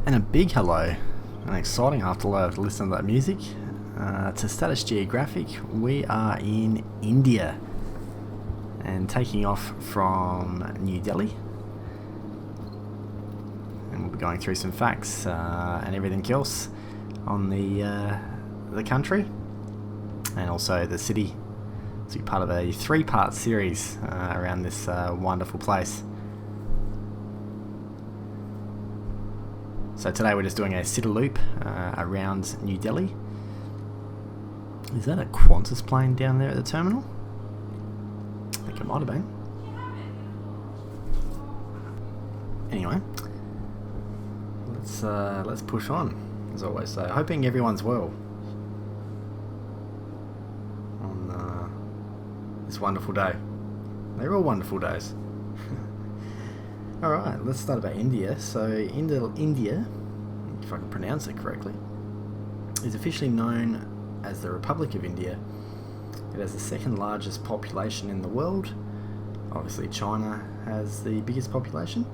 And a big hello, and exciting after listening to that music, to Status Geographic. We are in India and taking off from New Delhi, and we'll be going through some facts and everything else on the country and also the city. So you're part of a 3-part series around this wonderful place. So today we're just doing a city loop around New Delhi. Is that a Qantas plane down there at the terminal? I think it might have been. Anyway, let's push on, as always. So hoping everyone's well on this wonderful day. They're all wonderful days. Alright, let's start about India. So India, if I can pronounce it correctly, is officially known as the Republic of India. It has the second largest population in the world. Obviously China has the biggest population,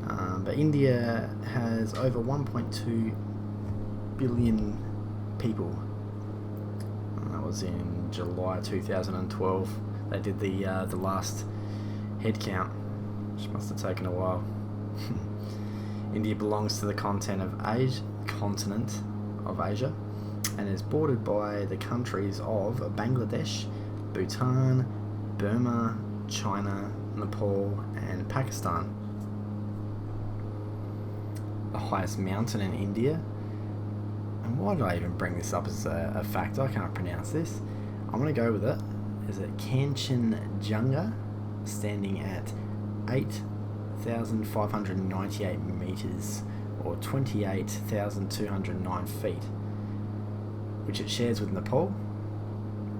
but India has over 1.2 billion people. And that was in July 2012. They did the last head count, which must have taken a while. India belongs to the continent of Asia and is bordered by the countries of Bangladesh, Bhutan, Burma, China, Nepal and Pakistan. The highest mountain in India, and why did I even bring this up as a fact? I can't pronounce this. I'm going to go with it. Is it Kanchenjunga, standing at 8,598 meters or 28,209 feet, which it shares with Nepal.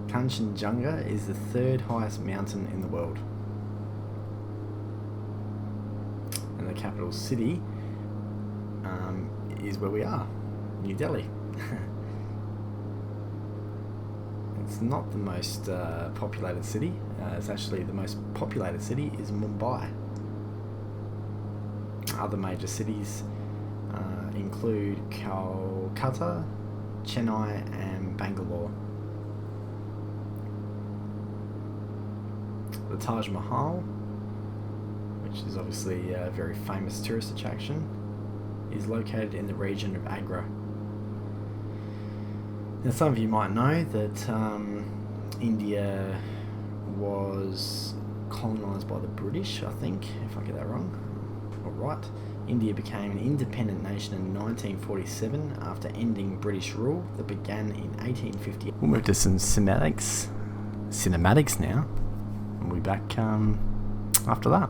Kanchenjunga is the third highest mountain in the world, and the capital city is where we are, New Delhi. It's not the most populated city. It's actually the most populated city is Mumbai. Other major cities include Kolkata, Chennai and Bangalore. The Taj Mahal, which is obviously a very famous tourist attraction, is located in the region of Agra. Now, some of you might know that India was colonised by the British, I think, if I get that wrong. Or right. India became an independent nation in 1947 after ending British rule that began in 1850. We'll move to some cinematics now, and we'll be back after that.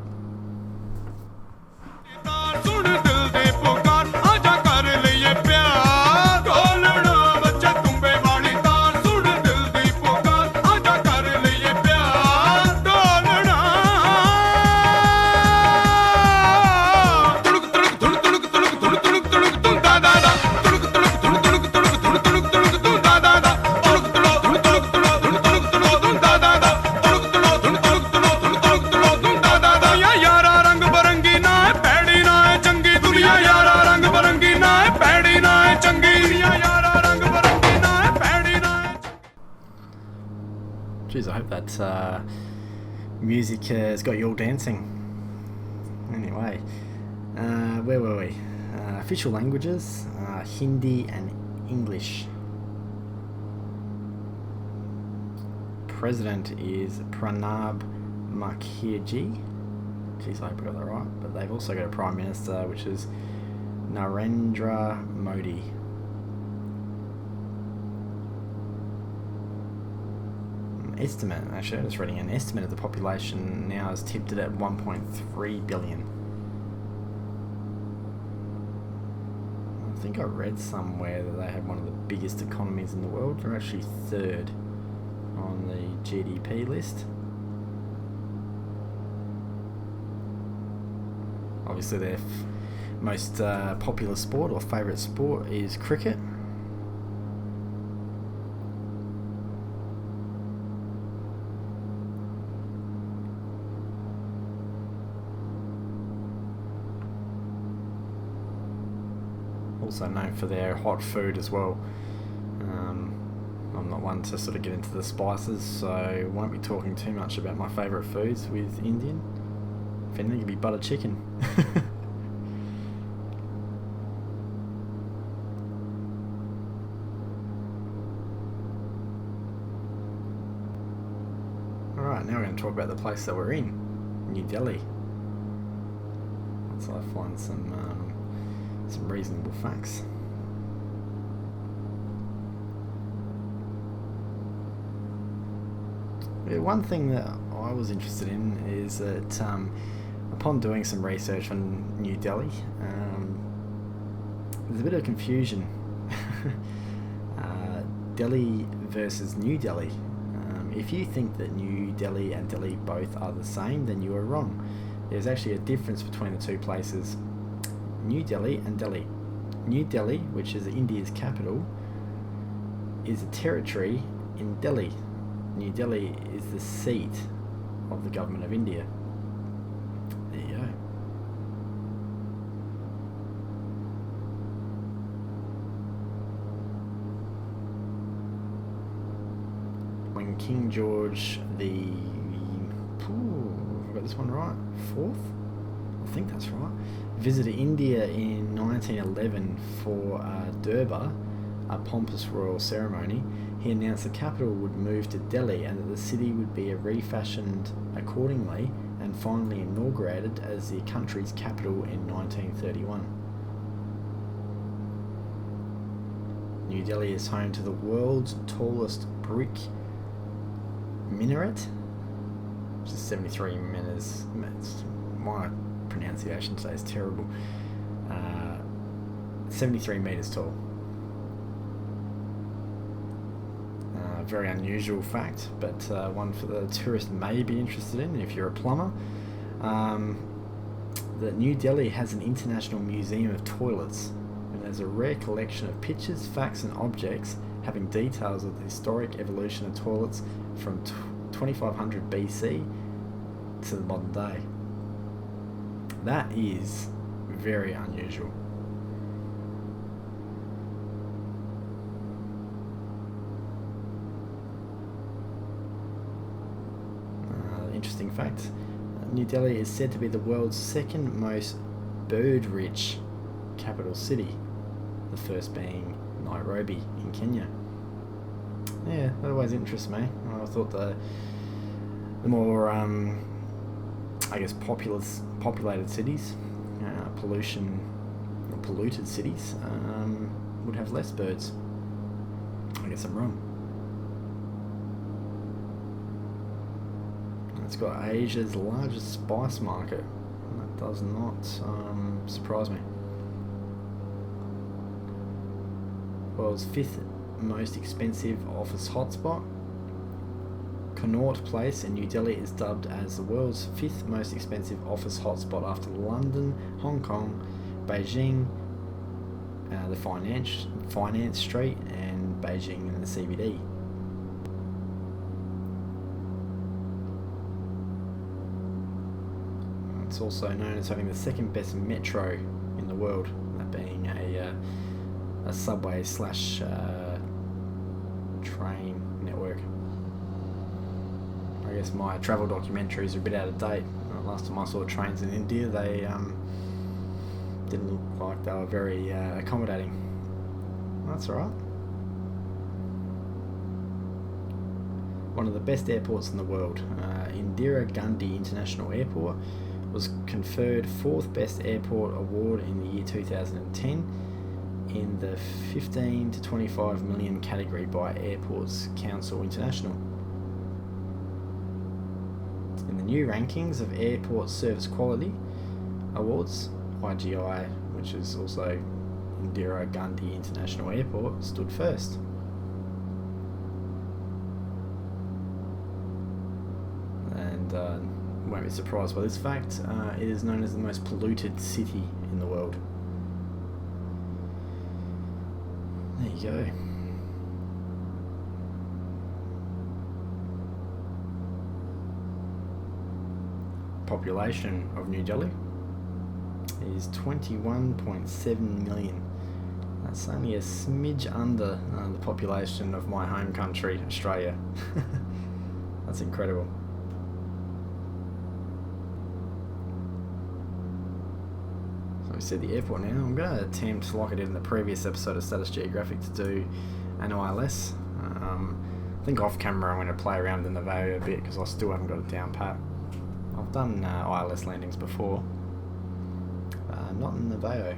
Jeez, I hope that music has got you all dancing. Anyway, where were we? Official languages, Hindi and English. President is Pranab Mukherjee. Jeez, I hope I got that right. But they've also got a Prime Minister, which is Narendra Modi. Estimate, actually, I was reading an estimate of the population now is tipped at 1.3 billion. think I read somewhere that they have one of the biggest economies in the world. They're actually third on the GDP list. Obviously their most popular sport or favourite sport is cricket. Also known for their hot food as well. I'm not one to sort of get into the spices, so won't be talking too much about my favourite foods with Indian. If anything, it'd be butter chicken. Alright, now we're going to talk about the place that we're in, New Delhi. Once I find some reasonable facts. One thing that I was interested in is that upon doing some research on New Delhi, there's a bit of confusion. Delhi versus New Delhi. If you think that New Delhi and Delhi both are the same, then you are wrong. There's actually a difference between the two places. New Delhi and Delhi. New Delhi, which is India's capital, is a territory in Delhi. New Delhi is the seat of the government of India. There you go. When King George the... I got this one right? 4th? I think that's right. Visited India in 1911 for Durbar, a pompous royal ceremony. He announced the capital would move to Delhi and that the city would be refashioned accordingly and finally inaugurated as the country's capital in 1931. New Delhi is home to the world's tallest brick minaret, which is 73 meters. My pronunciation today is terrible. 73 meters tall. Very unusual fact, but one for the tourist may be interested in if you're a plumber. That New Delhi has an international museum of toilets, and there's a rare collection of pictures, facts and objects having details of the historic evolution of toilets from 2500 BC to the modern day. That is very unusual. Interesting fact, New Delhi is said to be the world's second most bird-rich capital city, the first being Nairobi in Kenya. Yeah, that always interests me. I thought the more, populated cities, polluted cities, would have less birds. I guess I'm wrong. It's got Asia's largest spice market. That does not surprise me. World's 5th most expensive office hotspot. Connaught Place in New Delhi is dubbed as the world's 5th most expensive office hotspot after London, Hong Kong, Beijing, the Finance Street, and Beijing and the CBD. It's also known as having the second best metro in the world, that being a subway / train network. I guess my travel documentaries are a bit out of date. Last time I saw trains in India, they didn't look like they were very accommodating. That's alright. One of the best airports in the world, Indira Gandhi International Airport, was conferred 4th Best Airport Award in the year 2010 in the 15 to 25 million category by Airports Council International. In the new rankings of Airport Service Quality Awards, IGI, which is also Indira Gandhi International Airport stood first. And you won't be surprised by this fact, it is known as the most polluted city in the world. There you go. Population of New Delhi is 21.7 million. That's only a smidge under the population of my home country, Australia. That's incredible. So we see the airport now. I'm going to attempt, like I did in the previous episode of Status Geographic, to do an ILS. I think off camera I'm going to play around in the Navajo a bit because I still haven't got it down pat. I've done ILS landings before, not in the Navajo.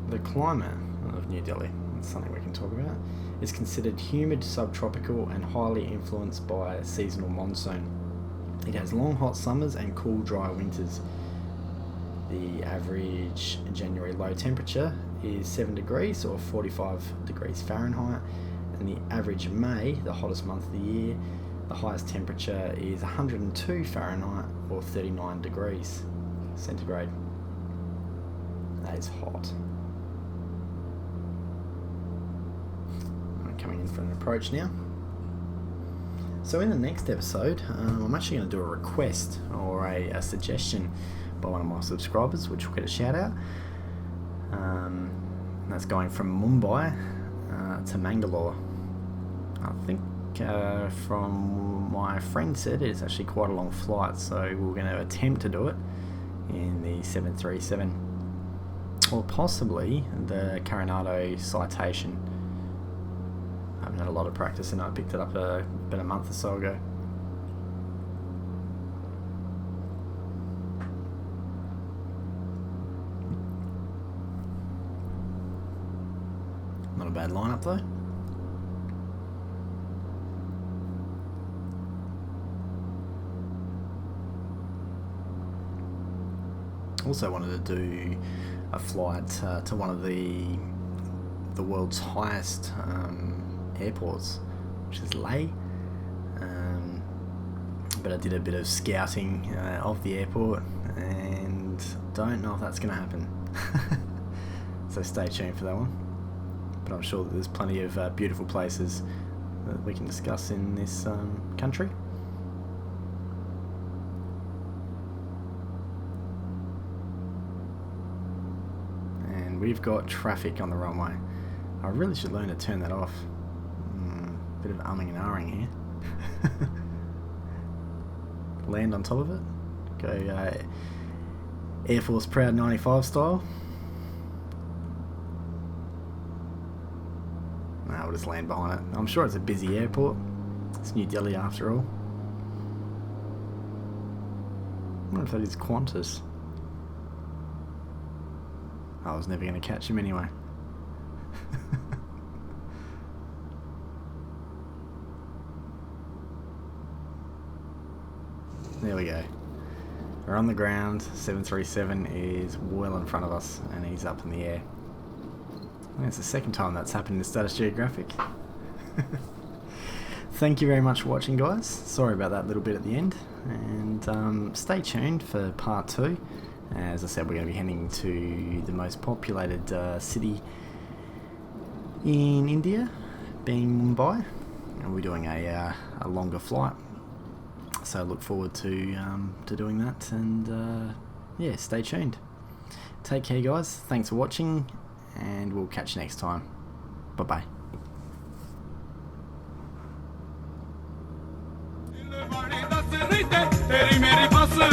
The climate of New Delhi, that's something we can talk about, is considered humid subtropical and highly influenced by seasonal monsoon. It has long hot summers and cool dry winters. The average January low temperature is 7 degrees or 45 degrees Fahrenheit, and the average May, the hottest month of the year, the highest temperature is 102 Fahrenheit or 39 degrees centigrade. That is hot. Coming in for an approach now. So in the next episode, I'm actually going to do a request or a suggestion by one of my subscribers, which will get a shout out. That's going from Mumbai to Mangalore. I think from my friend said it's actually quite a long flight, so we're going to attempt to do it in the 737 or possibly the Carenado citation. I haven't had a lot of practice and I picked it up about a month or so ago. Not a bad lineup though. Also wanted to do a flight to one of the world's highest airports, which is Leh, but I did a bit of scouting of the airport and don't know if that's going to happen. So stay tuned for that one, but I'm sure that there's plenty of beautiful places that we can discuss in this country. And we've got traffic on the runway. I really should learn to turn that off. Bit of umming and ahhing here. Land on top of it. Go Air Force Proud 95 style. Nah, we'll just land behind it. I'm sure it's a busy airport. It's New Delhi after all. I wonder if that is Qantas. I was never going to catch him anyway. There we go. We're on the ground. 737 is well in front of us and he's up in the air. I think it's the second time that's happened in Status Geographic. Thank you very much for watching, guys. Sorry about that little bit at the end. And stay tuned for part 2. As I said, we're going to be heading to the most populated city in India, being Mumbai. And we're doing a longer flight. So look forward to doing that, and yeah, stay tuned. Take care, guys. Thanks for watching, and we'll catch you next time. Bye bye. तेरी मेरी बस